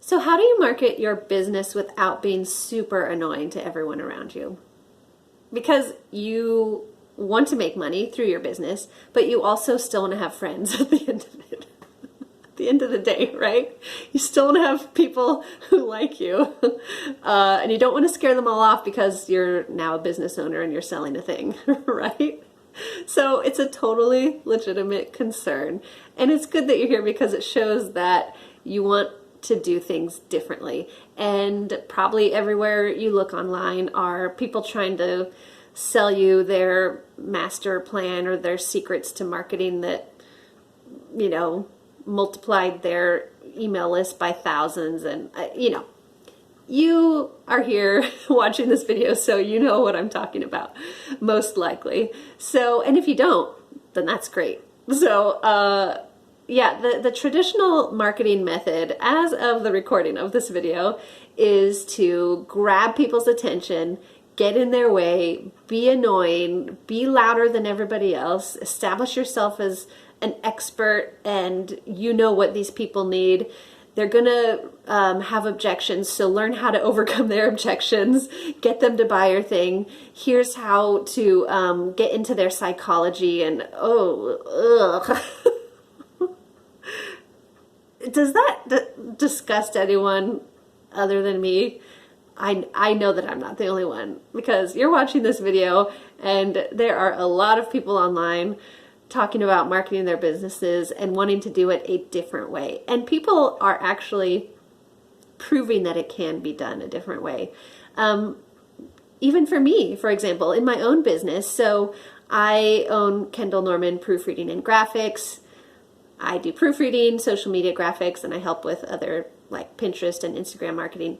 So how do you market your business without being super annoying to everyone around you? Because you want to make money through your business, but you also still want to have friends at the end of it. At the end of the day, right? You still want to have people who like you. And you don't want to scare them all off because you're now a business owner and you're selling a thing, right? So it's a totally legitimate concern. And it's good that you're here because it shows that you want to do things differently. And probably everywhere you look online are people trying to sell you their master plan or their secrets to marketing that, multiplied their email list by thousands. And, you are here watching this video, so you know what I'm talking about, most likely. So, and if you don't, then that's great. So, the traditional marketing method, as of the recording of this video, is to grab people's attention, get in their way, be annoying, be louder than everybody else, establish yourself as an expert, and you know what these people need. They're gonna have objections, so learn how to overcome their objections, get them to buy your thing. Here's how to get into their psychology, and does that disgust anyone other than me? I know that I'm not the only one, because you're watching this video and there are a lot of people online talking about marketing their businesses and wanting to do it a different way. And people are actually proving that it can be done a different way. Even for me, for example, in my own business. So I own Kendall Norman Proofreading and Graphics. I do proofreading, social media graphics, and I help with other like Pinterest and Instagram marketing.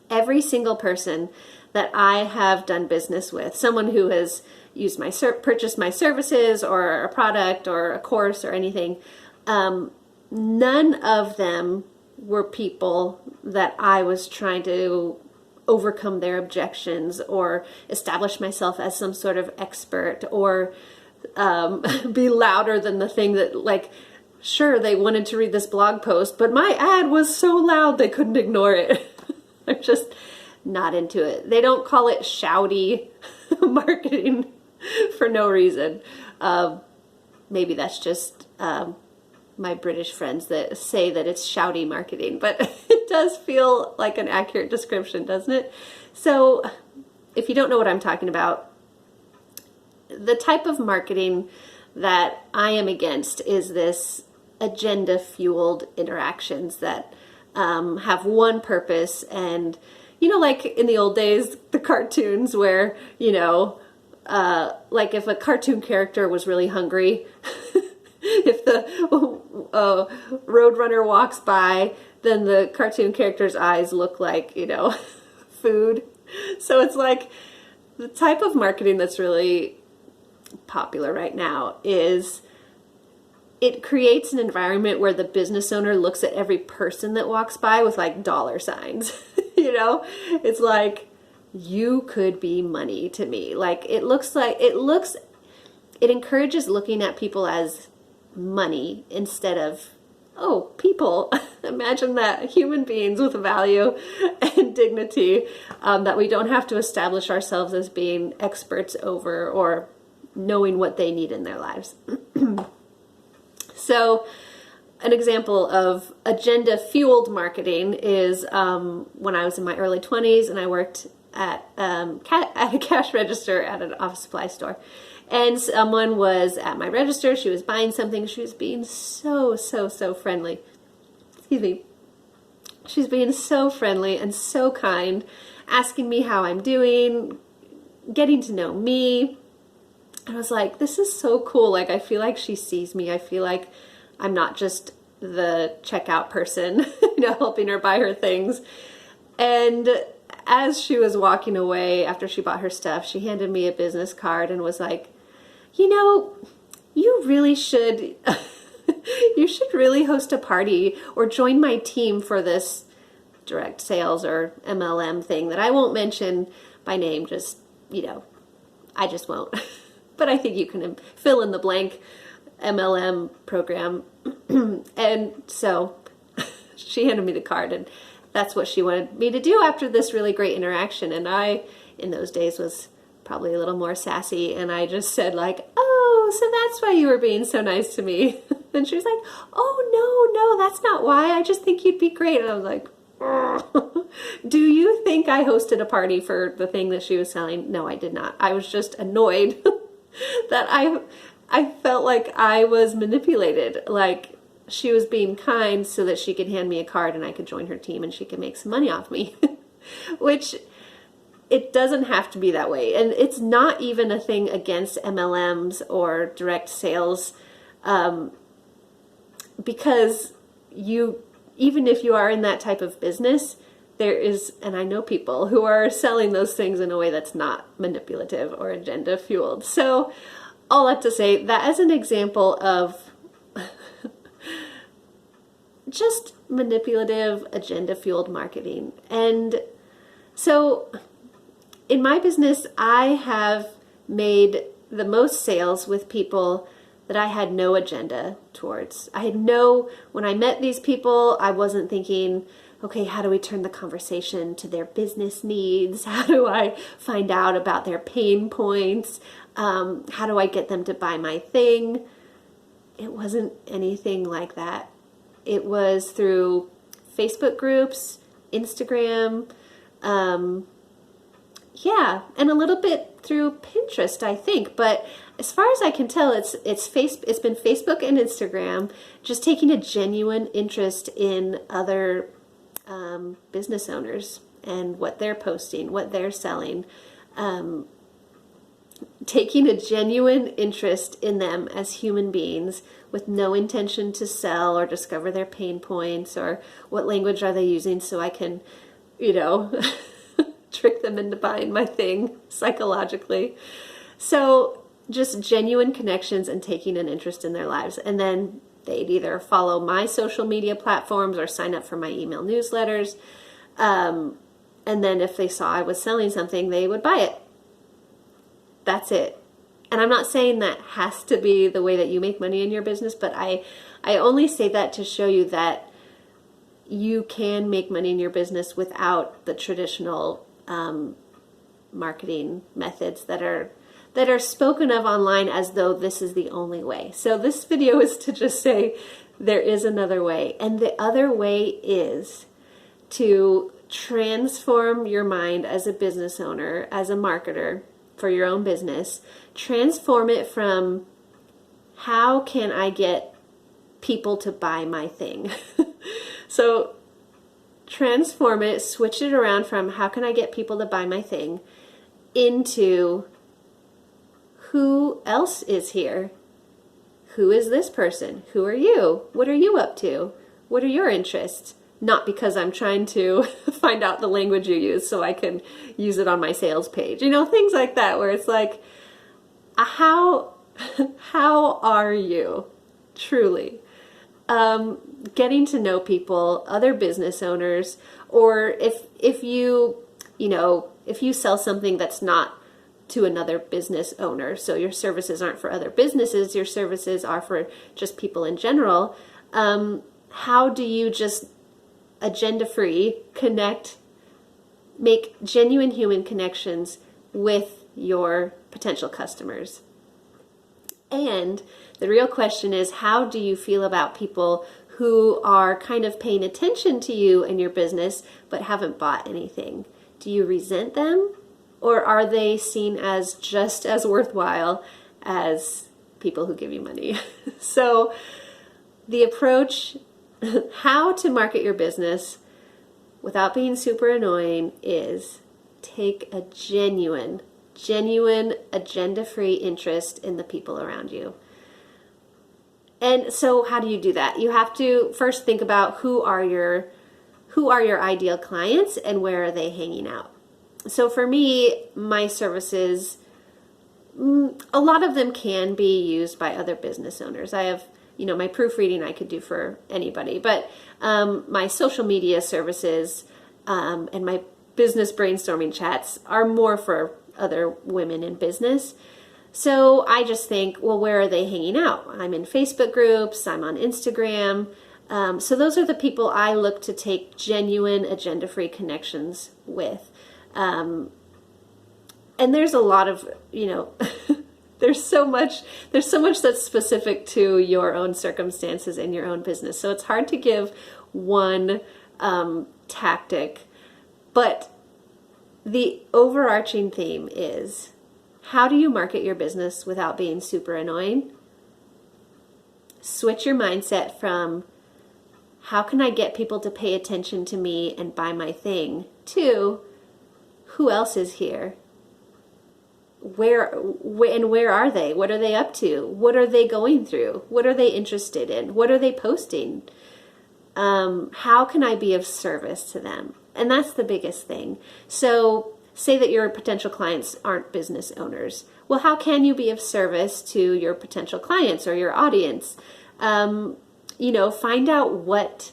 Every single person that I have done business with, someone who has used purchased my services or a product or a course or anything, none of them were people that I was trying to overcome their objections or establish myself as some sort of expert or be louder than the thing that, like, sure, they wanted to read this blog post, but my ad was so loud they couldn't ignore it. I'm just not into it. They don't call it shouty marketing for no reason. Maybe that's just my British friends that say that it's shouty marketing, but it does feel like an accurate description, doesn't it? So if you don't know what I'm talking about, the type of marketing that I am against is this agenda-fueled interactions that have one purpose. And, like in the old days, the cartoons where, like if a cartoon character was really hungry, if the Roadrunner walks by, then the cartoon character's eyes look like, food. So it's like the type of marketing that's really popular right now is it creates an environment where the business owner looks at every person that walks by with like dollar signs. It's like, you could be money to me. Like it encourages looking at people as money instead of, people. Imagine that, human beings with value and dignity, that we don't have to establish ourselves as being experts over or knowing what they need in their lives. So an example of agenda-fueled marketing is when I was in my early 20s and I worked at a cash register at an office supply store. And someone was at my register. She was buying something. She was being so friendly. Excuse me. She's being so friendly and so kind, asking me how I'm doing, getting to know me. And I was like, this is so cool. Like, I feel like she sees me. I feel like I'm not just the checkout person, helping her buy her things. And as she was walking away after she bought her stuff, she handed me a business card and was like, you really should, you should really host a party or join my team for this direct sales or MLM thing that I won't mention by name, just, I just won't. But I think you can fill in the blank MLM program. And so she handed me the card, and that's what she wanted me to do after this really great interaction. And I, in those days, was probably a little more sassy, and I just said like, oh, so that's why you were being so nice to me. And she was like, oh, no, that's not why. I just think you'd be great. And I was like, do you think I hosted a party for the thing that she was selling? No, I did not. I was just annoyed that I felt like I was manipulated, like she was being kind so that she could hand me a card and I could join her team and she could make some money off me, which it doesn't have to be that way. And it's not even a thing against MLMs or direct sales, because even if you are in that type of business, there is, and I know people who are selling those things in a way that's not manipulative or agenda fueled. So all that to say, that as an example of just manipulative, agenda fueled marketing. And so in my business, I have made the most sales with people that I had no agenda towards. When I met these people, I wasn't thinking, okay, how do we turn the conversation to their business needs? How do I find out about their pain points? How do I get them to buy my thing? It wasn't anything like that. It was through Facebook groups, Instagram, and a little bit through Pinterest, I think. But as far as I can tell, it's been Facebook and Instagram, just taking a genuine interest in other business owners and what they're posting, what they're selling, taking a genuine interest in them as human beings with no intention to sell or discover their pain points or what language are they using so I can, trick them into buying my thing psychologically. So just genuine connections and taking an interest in their lives. And then they'd either follow my social media platforms or sign up for my email newsletters. And then if they saw I was selling something, they would buy it. That's it. And I'm not saying that has to be the way that you make money in your business, but I only say that to show you that you can make money in your business without the traditional marketing methods that are spoken of online as though this is the only way. So this video is to just say there is another way. And the other way is to transform your mind as a business owner, as a marketer for your own business. Transform it from how can I get people to buy my thing? So transform it, switch it around from how can I get people to buy my thing into who else is here? Who is this person? Who are you? What are you up to? What are your interests? Not because I'm trying to find out the language you use so I can use it on my sales page. Things like that where it's like, how are you truly? Getting to know people, other business owners, or if you sell something that's not to another business owner, so your services aren't for other businesses, your services are for just people in general, how do you just agenda-free connect, make genuine human connections with your potential customers? And the real question is, how do you feel about people who are kind of paying attention to you and your business but haven't bought anything? Do you resent them? Or are they seen as just as worthwhile as people who give you money? So the approach, how to market your business without being super annoying, is take a genuine agenda-free interest in the people around you. And so how do you do that? You have to first think about who are your ideal clients and where are they hanging out. So for me, my services, a lot of them can be used by other business owners. I have, my proofreading I could do for anybody, but my social media services and my business brainstorming chats are more for other women in business. So I just think, well, where are they hanging out? I'm in Facebook groups, I'm on Instagram, So those are the people I look to take genuine agenda-free connections with. And there's a lot of, there's so much that's specific to your own circumstances and your own business. So it's hard to give one tactic, but the overarching theme is, how do you market your business without being super annoying? Switch your mindset from, how can I get people to pay attention to me and buy my thing, to, who else is here? Where are they? What are they up to? What are they going through? What are they interested in? What are they posting? How can I be of service to them? And that's the biggest thing. So say that your potential clients aren't business owners. Well, how can you be of service to your potential clients or your audience? Find out what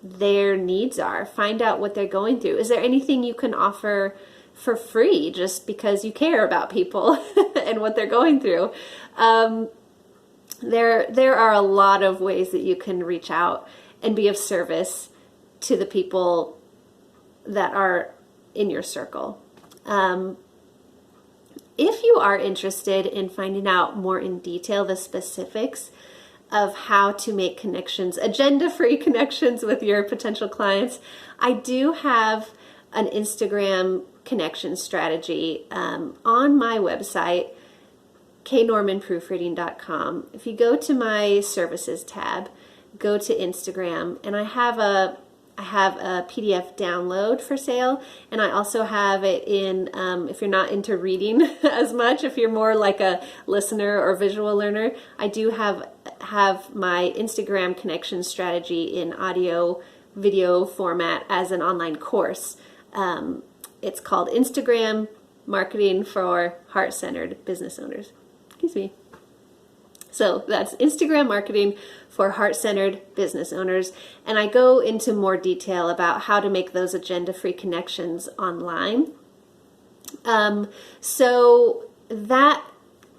their needs are. Find out what they're going through. Is there anything you can offer for free just because you care about people and what they're going through? There are a lot of ways that you can reach out and be of service to the people that are in your circle. If you are interested in finding out more in detail the specifics of how to make connections, agenda-free connections with your potential clients, I do have an Instagram connection strategy on my website, knormanproofreading.com. If you go to my services tab, go to Instagram, and I have a PDF download for sale, and I also have it in, if you're not into reading as much, if you're more like a listener or visual learner, I do have my Instagram connection strategy in audio video format as an online course. It's called Instagram Marketing for Heart-Centered Business Owners. Excuse me. So that's Instagram Marketing for Heart-Centered Business Owners. And I go into more detail about how to make those agenda-free connections online. So that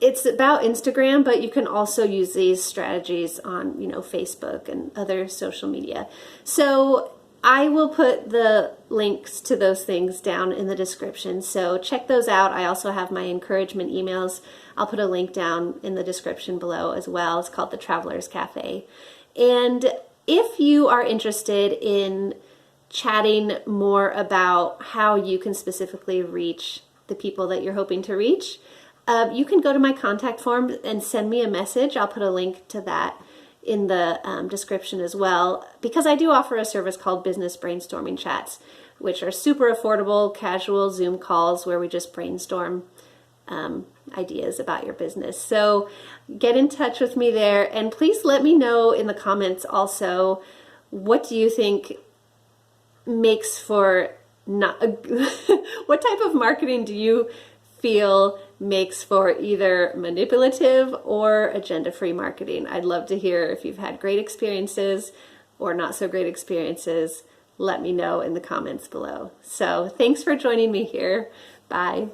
it's about Instagram, but you can also use these strategies on, Facebook and other social media. So I will put the links to those things down in the description, so check those out. I also have my encouragement emails. I'll put a link down in the description below as well. It's called the Traveler's Cafe. And if you are interested in chatting more about how you can specifically reach the people that you're hoping to reach, you can go to my contact form and send me a message. I'll put a link to that in the description as well, because I do offer a service called Business Brainstorming Chats, which are super affordable, casual Zoom calls where we just brainstorm ideas about your business. So get in touch with me there, and please let me know in the comments also, what do you think makes for not what type of marketing do you feel makes for either manipulative or agenda-free marketing? I'd love to hear if you've had great experiences or not so great experiences. Let me know in the comments below. So thanks for joining me here. Bye.